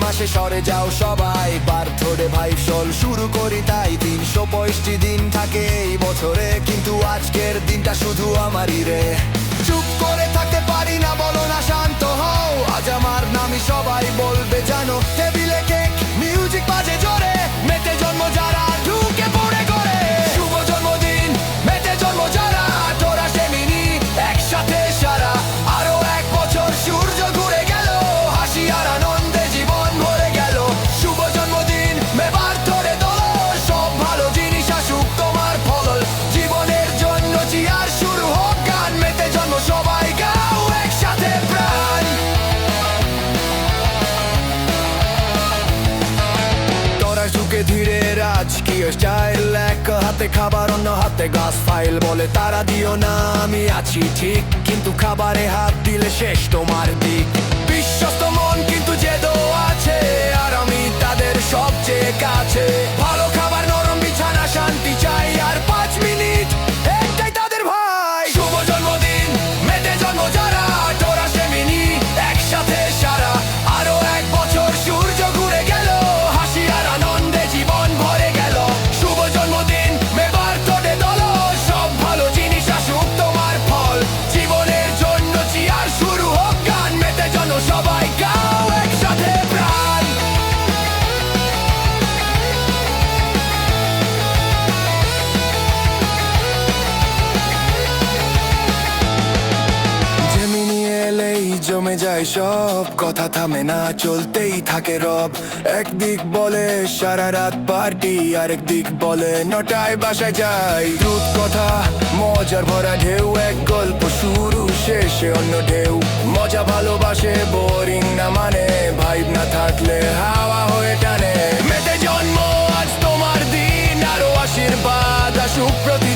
মাসে সরে যাও সবাই, বার্থডে ভাই চল শুরু করি তাই। 365 দিন থাকে এই বছরে, কিন্তু আজকের দিনটা শুধু আমারই রে। চুপ করে থাকতে পারি না, বলো না শান্ত হও। আজ আমার নামই সবাই বলবে জানো। টেবিলে কেক, মিউজিক বাজে জোরে, মেতে জন্ম যারা ঢুকে পড়ে করে। শুভ জন্মদিন, মেতে জন্ম যারা, তোরা সেমিনি একসাথে সারা। আরো এক বছর সূর্য ঘুরে গেল, হাসি আর আনন্দে জীবন ভরে গেল। শুভ জন্মদিন, মেবার ধরে দোল, সব ভালো জিনিস আসুক তোমার ফলল। জীবনের জন্য চিয়ার শুরু হোক গান, মেতে জন্ম সবাই গাও একসাথে প্রাণ। তোরা ঝুঁকে ধীরে রাজকীয় স্টাইল, এক হাতে খাবার অন্য হাতে গ্লাস ফাইল। বলে তারা দিও না আমি আছি ঠিক, কিন্তু খাবারে হাত দিলে শেষ তোমার দিক। বিশ্বস্ত মন কিন্তু যে দো আছে, আর আমি তাদের সবচেয়ে কাছে। ভালো খাবার, নরম বিছানা, শান্তি চাই, আর 5 মিনিট একটাই তাদের ভাই। শুভ জন্মদিন, মেতে জন্ম যারা, তোরা সেমিনি একসাথে সারা। আরো এক বছর সূর্য ঘুরে গেল, হাসি আর আনন্দে জীবন ভরে গেল। শুভ জন্মদিন, মেবার তোদের দল, সব ভালো জিনিস আসুক তোমার ফল। জীবনের জন্য চিয়ার শুরু হোক গান, মেতে জন্য সবাই গাও একসাথে প্রাণ। জেমিনি এলেই জমে যায় সব, কথা থামে না চলতেই থাকে রব। একদিক বলে সারা রাত পার্টি, আরেক দিক বলে 9টায় বাসায় যাই। দ্রুত কথা, মজার ভরা ঢেউ, এক গল্প শুরু শেষে অন্য ঢেউ। মজা ভালোবাসে বোরিং না মানে, ভাইব না থাকলে হাওয়া হয়ে টানে। মেতে জন্ম আজ তোমার দিন, আরো আশীর্বাদ আসুক প্রতি